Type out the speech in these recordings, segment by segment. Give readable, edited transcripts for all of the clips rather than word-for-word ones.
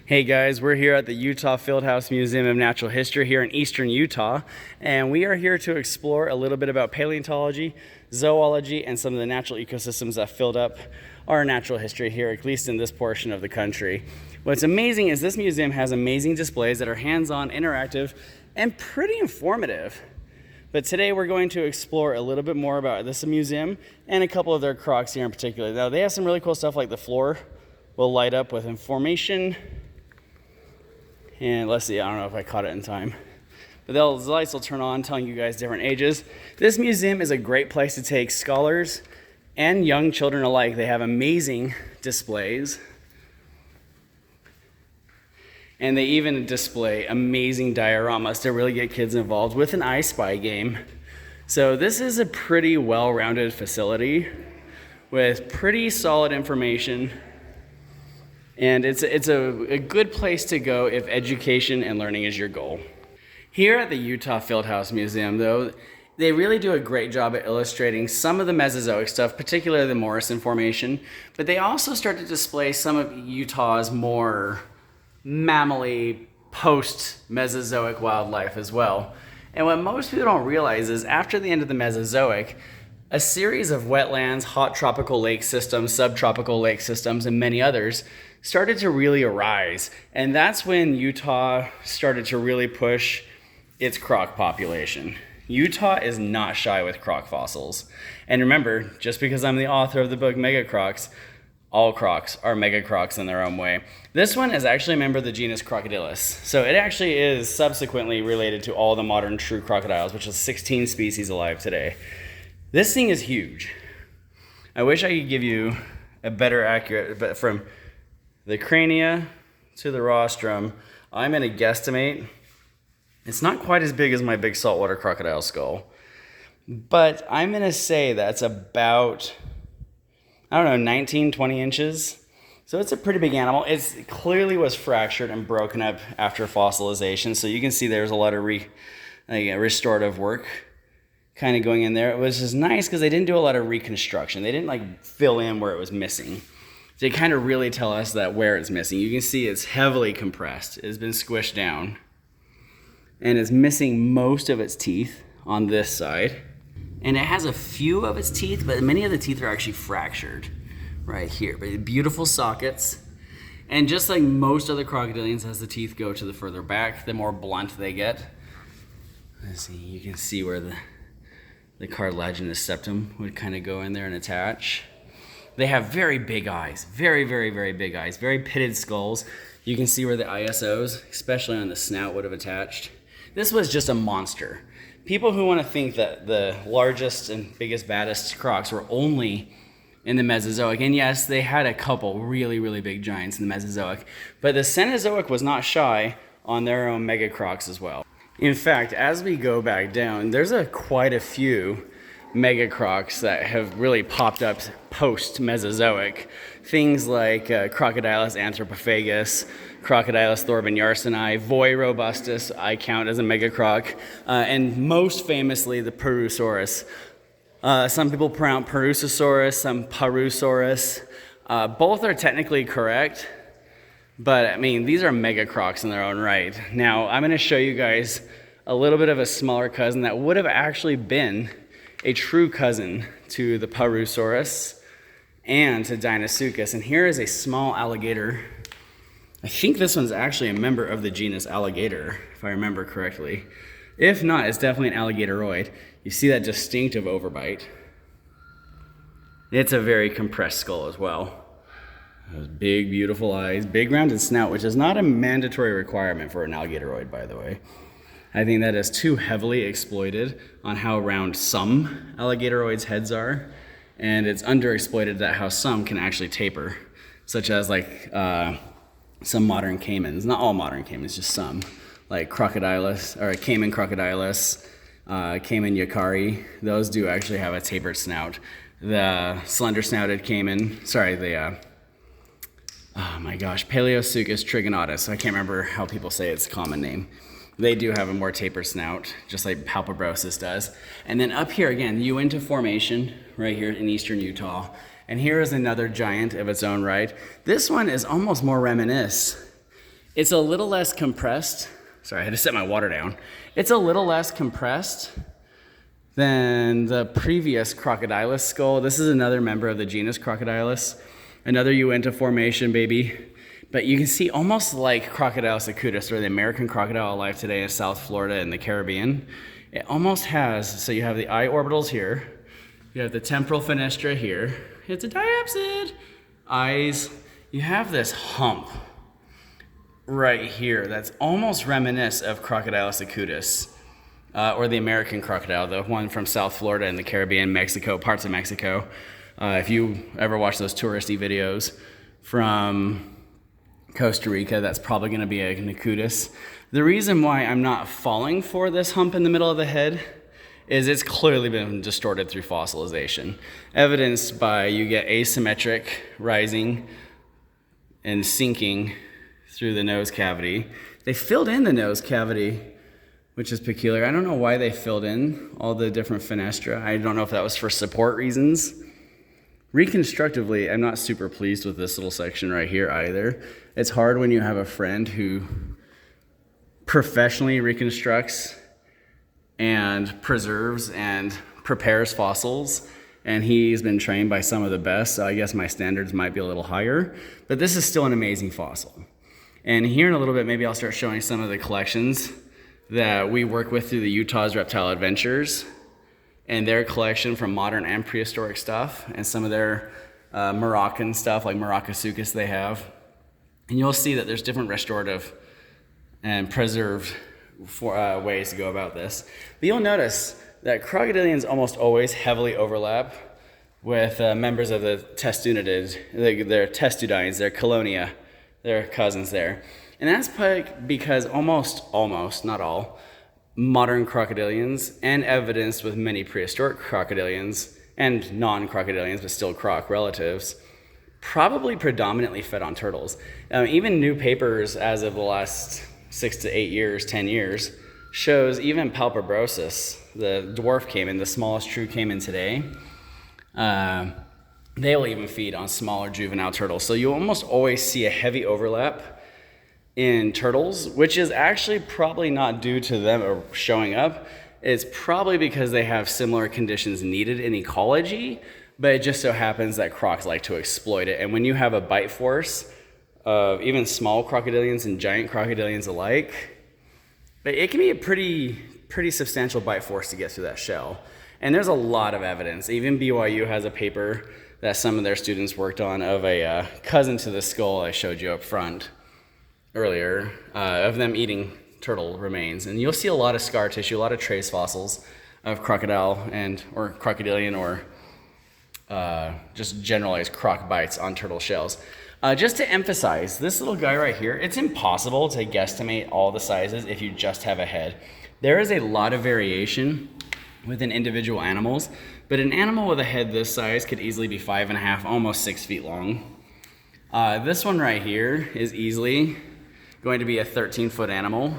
Hey guys, we're here at the Utah Fieldhouse Museum of Natural History here in eastern Utah, and we are here to explore a little bit about paleontology, zoology, and some of the natural ecosystems that filled up our natural history here, at least in this portion of the country. What's amazing is this museum has amazing displays that are hands-on, interactive, and pretty informative. But today we're going to explore a little bit more about this museum and a couple of their crocs here in particular. Now they have some really cool stuff like the floor will light up with information. And let's see, I don't know if I caught it in time. But the lights will turn on telling you guys different ages. This museum is a great place to take scholars and young children alike. They have amazing displays. And they even display amazing dioramas to really get kids involved with an I Spy game. So this is a pretty well-rounded facility with pretty solid information. And it's a good place to go if education and learning is your goal. Here at the Utah Fieldhouse Museum, though, they really do a great job at illustrating some of the Mesozoic stuff, particularly the Morrison Formation, but they also start to display some of Utah's more mammally post-Mesozoic wildlife as well. And what most people don't realize is after the end of the Mesozoic, a series of wetlands, hot tropical lake systems, subtropical lake systems, and many others started to really arise. And that's when Utah started to really push its croc population. Utah is not shy with croc fossils. And remember, just because I'm the author of the book Mega Crocs, all crocs are mega crocs in their own way. This one is actually a member of the genus Crocodylus. So it actually is subsequently related to all the modern true crocodiles, which is 16 species alive today. This thing is huge. I wish I could give you a better accurate, but from the crania to the rostrum, I'm going to guesstimate. It's not quite as big as my big saltwater crocodile skull, but I'm going to say that's about, 19, 20 inches. So it's a pretty big animal. It clearly was fractured and broken up after fossilization. So you can see there's a lot of restorative work kind of going in there. It was just nice because they didn't do a lot of reconstruction. They didn't fill in where it was missing. They kind of really tell us that where it's missing. You can see it's heavily compressed. It's been squished down. And it's missing most of its teeth on this side. And it has a few of its teeth, but many of the teeth are actually fractured right here. But beautiful sockets. And just like most other crocodilians, as the teeth go to the further back, the more blunt they get. Let's see, you can see where the cartilaginous septum would kind of go in there and attach. They have very big eyes, very, very, very big eyes, very pitted skulls. You can see where the ISOs, especially on the snout, would have attached. This was just a monster. People who want to think that the largest and biggest, baddest crocs were only in the Mesozoic, and yes, they had a couple really, really big giants in the Mesozoic, but the Cenozoic was not shy on their own mega crocs as well. In fact, as we go back down, there's quite a few mega crocs that have really popped up post-Mesozoic. Things like Crocodylus anthropophagus, Crocodylus thorban-yarsoni, Voi robustus, I count as a mega croc, and most famously the Parusaurus. Some people pronounce Parusasaurus, some Parusaurus. Both are technically correct, but I mean, these are mega crocs in their own right. Now, I'm going to show you guys a little bit of a smaller cousin that would have actually been a true cousin to the Parusaurus and to Deinosuchus. And here is a small alligator. I think this one's actually a member of the genus Alligator, if I remember correctly. If not, it's definitely an alligatoroid. You see that distinctive overbite. It's a very compressed skull as well. Those big, beautiful eyes, big rounded snout, which is not a mandatory requirement for an alligatoroid, by the way. I think that is too heavily exploited on how round some alligatoroids' heads are, and it's underexploited at how some can actually taper, such as some modern caimans. Not all modern caimans, just some, like Crocodylus or Caiman crocodylus, Caiman yakari. Those do actually have a tapered snout. The slender-snouted caiman, Paleosuchus trigonatus. I can't remember how people say its common name. They do have a more tapered snout, just like Palpabrosis does. And then up here again, Uinta Formation, right here in eastern Utah. And here is another giant of its own right. This one is almost more reminiscent It's a little less compressed. Sorry, I had to set my water down. It's a little less compressed than the previous Crocodilus skull. This is another member of the genus Crocodilus, another Uinta formation baby. But you can see almost like Crocodilus acutus, or the American crocodile alive today in South Florida and the Caribbean. It almost has, so you have the eye orbitals here, you have the temporal fenestra here, it's a diapsid, eyes, you have this hump right here that's almost reminiscent of Crocodilus acutus, or the American crocodile, the one from South Florida and the Caribbean, Mexico, parts of Mexico. If you ever watch those touristy videos from Costa Rica, that's probably going to be an acutus. The reason why I'm not falling for this hump in the middle of the head is it's clearly been distorted through fossilization, evidenced by you get asymmetric rising and sinking through the nose cavity. They filled in the nose cavity, which is peculiar. I don't know why they filled in all the different fenestra. I don't know if that was for support reasons. Reconstructively, I'm not super pleased with this little section right here either. It's hard when you have a friend who professionally reconstructs and preserves and prepares fossils, and he's been trained by some of the best, so I guess my standards might be a little higher, but this is still an amazing fossil. And here in a little bit, maybe I'll start showing some of the collections that we work with through the Utah's Reptile Adventures and their collection from modern and prehistoric stuff, and some of their Moroccan stuff, like Maracasuchus they have. And you'll see that there's different restorative and preserved ways to go about this. But you'll notice that crocodilians almost always heavily overlap with members of the testudinids, their testudines, their colonia, their cousins there. And that's because almost, not all, modern crocodilians, and evidenced with many prehistoric crocodilians and non-crocodilians, but still croc relatives, probably predominantly fed on turtles. Even new papers as of the last 6 to 8 years, 10 years, shows even Palpabrosus, the dwarf caiman, the smallest true caiman today, they will even feed on smaller juvenile turtles. So you almost always see a heavy overlap in turtles, which is actually probably not due to them showing up. It's probably because they have similar conditions needed in ecology, but it just so happens that crocs like to exploit it. And when you have a bite force of even small crocodilians and giant crocodilians alike, it can be a pretty substantial bite force to get through that shell. And there's a lot of evidence. Even BYU has a paper that some of their students worked on of a cousin to the skull I showed you up front earlier, of them eating turtle remains. And you'll see a lot of scar tissue, a lot of trace fossils of crocodile or crocodilian or just generalized croc bites on turtle shells. Just to emphasize, this little guy right here, it's impossible to guesstimate all the sizes if you just have a head. There is a lot of variation within individual animals, but an animal with a head this size could easily be 5.5, almost 6 feet long. This one right here is easily going to be a 13-foot animal.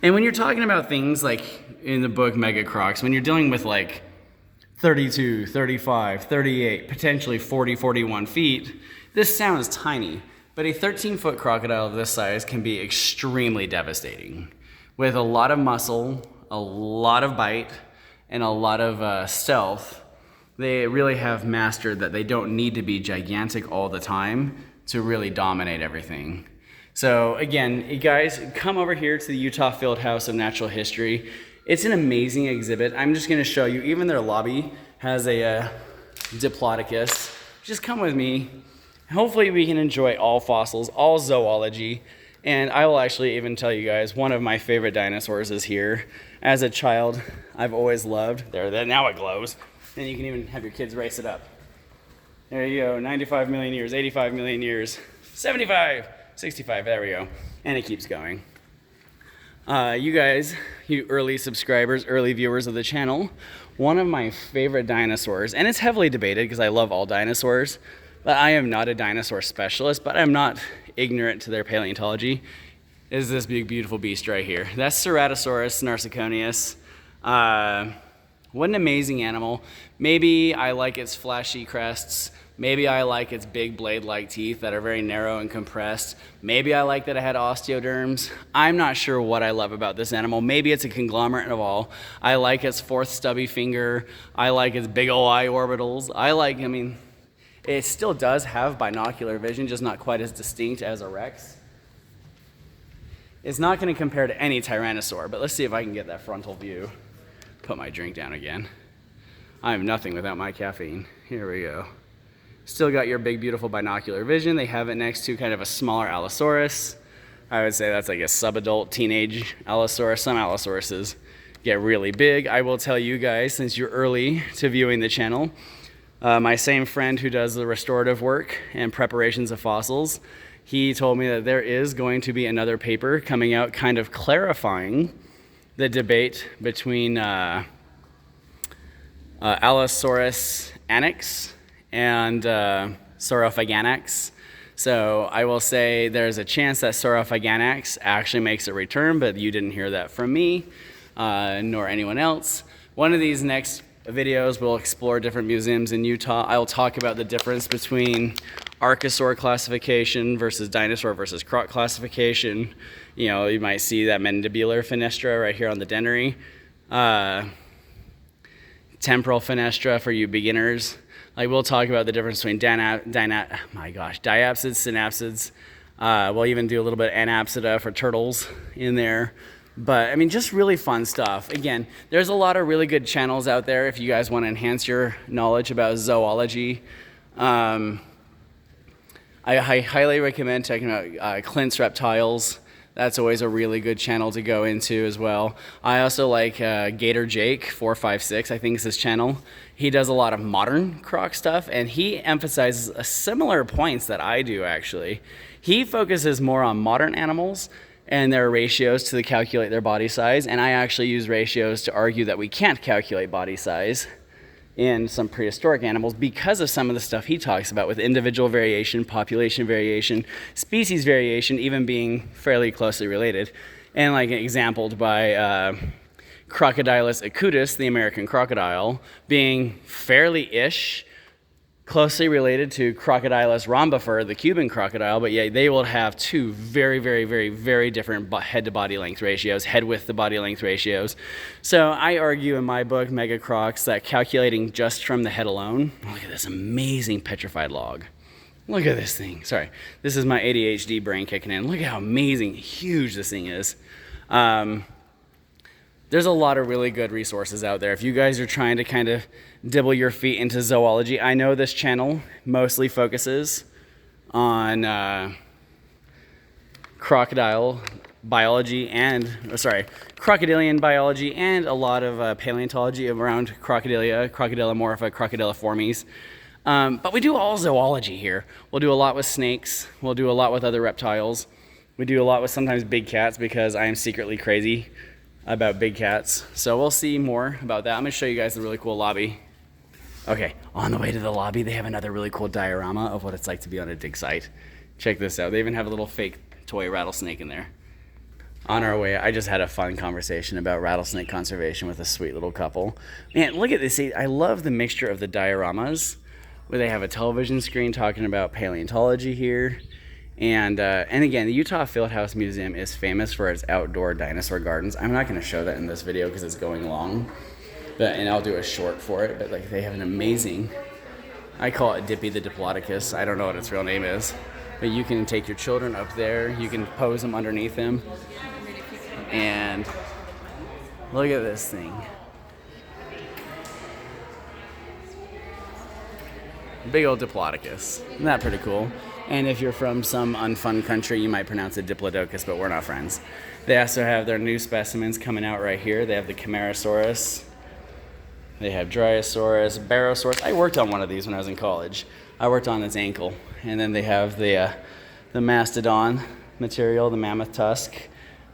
And when you're talking about things like in the book Mega Crocs, when you're dealing with like 32, 35, 38, potentially 40, 41 feet, this sounds tiny, but a 13-foot crocodile of this size can be extremely devastating. With a lot of muscle, a lot of bite, and a lot of stealth, they really have mastered that they don't need to be gigantic all the time to really dominate everything. So again, you guys, come over here to the Utah Fieldhouse of Natural History. It's an amazing exhibit. I'm just gonna show you, even their lobby has a Diplodocus. Just come with me. Hopefully we can enjoy all fossils, all zoology. And I will actually even tell you guys, one of my favorite dinosaurs is here. As a child, I've always loved, now it glows. And you can even have your kids race it up. There you go, 95 million years, 85 million years, 75, 65, there we go. And it keeps going. You guys, you early subscribers, early viewers of the channel, one of my favorite dinosaurs, and it's heavily debated because I love all dinosaurs, but I am not a dinosaur specialist, but I'm not ignorant to their paleontology, is this big, beautiful beast right here. That's Ceratosaurus narciconeus. What an amazing animal. Maybe I like its flashy crests. Maybe I like its big blade-like teeth that are very narrow and compressed. Maybe I like that it had osteoderms. I'm not sure what I love about this animal. Maybe it's a conglomerate of all. I like its fourth stubby finger. I like its big ol' eye orbitals. I mean, it still does have binocular vision, just not quite as distinct as a Rex. It's not going to compare to any Tyrannosaur, but let's see if I can get that frontal view. Put my drink down again. I am nothing without my caffeine. Here we go. Still got your big, beautiful binocular vision. They have it next to kind of a smaller Allosaurus. I would say that's like a subadult teenage Allosaurus. Some Allosauruses get really big. I will tell you guys, since you're early to viewing the channel, my same friend who does the restorative work and preparations of fossils, he told me that there is going to be another paper coming out kind of clarifying the debate between Allosaurus annex and Saurophaganax. So I will say there's a chance that Saurophaganax actually makes a return, but you didn't hear that from me, nor anyone else. One of these next videos will explore different museums in Utah. I'll talk about the difference between Archosaur classification versus dinosaur versus croc classification. You know, you might see that mandibular fenestra right here on the dentary. Temporal fenestra for you beginners. Like, we'll talk about the difference between diapsids, synapsids. We'll even do a little bit of anapsida for turtles in there. But, I mean, just really fun stuff. Again, there's a lot of really good channels out there if you guys want to enhance your knowledge about zoology. I highly recommend checking out Clint's Reptiles. That's always a really good channel to go into as well. I also like Gator Jake 456, I think is his channel. He does a lot of modern croc stuff, and he emphasizes similar points that I do, actually. He focuses more on modern animals and their ratios to calculate their body size, and I actually use ratios to argue that we can't calculate body size in some prehistoric animals because of some of the stuff he talks about with individual variation, population variation, species variation, even being fairly closely related. And like exampled by Crocodilus acutus, the American crocodile, being fairly-ish closely related to Crocodilus rhombifer, the Cuban crocodile, but yet they will have two very, very, very, very different head-to-body length ratios, head width to body length ratios. So I argue in my book, Mega Crocs, that calculating just from the head alone, look at this amazing petrified log. Look at this thing. Sorry, this is my ADHD brain kicking in. Look at how amazing, huge this thing is. There's a lot of really good resources out there. If you guys are trying to kind of dibble your feet into zoology, I know this channel mostly focuses on crocodilian biology and a lot of paleontology around Crocodilia, Crocodilomorpha, Crocodiliformes. But we do all zoology here. We'll do a lot with snakes. We'll do a lot with other reptiles. We do a lot with sometimes big cats because I am secretly crazy about big cats. So we'll see more about that. I'm going to show you guys the really cool lobby. Okay, on the way to the lobby, they have another really cool diorama of what it's like to be on a dig site. Check this out. They even have a little fake toy rattlesnake in there. On our way, I just had a fun conversation about rattlesnake conservation with a sweet little couple. Man, look at this. See, I love the mixture of the dioramas, where they have a television screen talking about paleontology here. And again, the Utah Fieldhouse Museum is famous for its outdoor dinosaur gardens. I'm not going to show that in this video because it's going long, and I'll do a short for it. But like, they have an amazing, I call it Dippy the Diplodocus. I don't know what its real name is, but you can take your children up there. You can pose them underneath him, and look at this thing. Big old Diplodocus. Isn't that pretty cool? And if you're from some unfun country, you might pronounce it Diplodocus, but we're not friends. They also have their new specimens coming out right here. They have the Camarasaurus. They have Dryosaurus, Barosaurus. I worked on one of these when I was in college. I worked on its ankle. And then they have the Mastodon material, the mammoth tusk,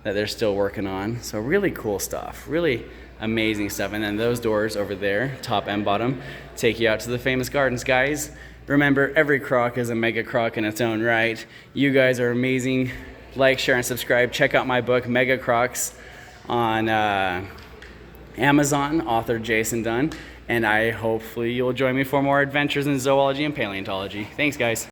that they're still working on. So really cool stuff. Really amazing stuff. And then those doors over there, top and bottom, take you out to the famous gardens, guys. Remember, every croc is a mega croc in its own right. You guys are amazing. Like, share, and subscribe. Check out my book, Mega Crocs, on Amazon, author Jason Dunn. And hopefully you'll join me for more adventures in zoology and paleontology. Thanks, guys.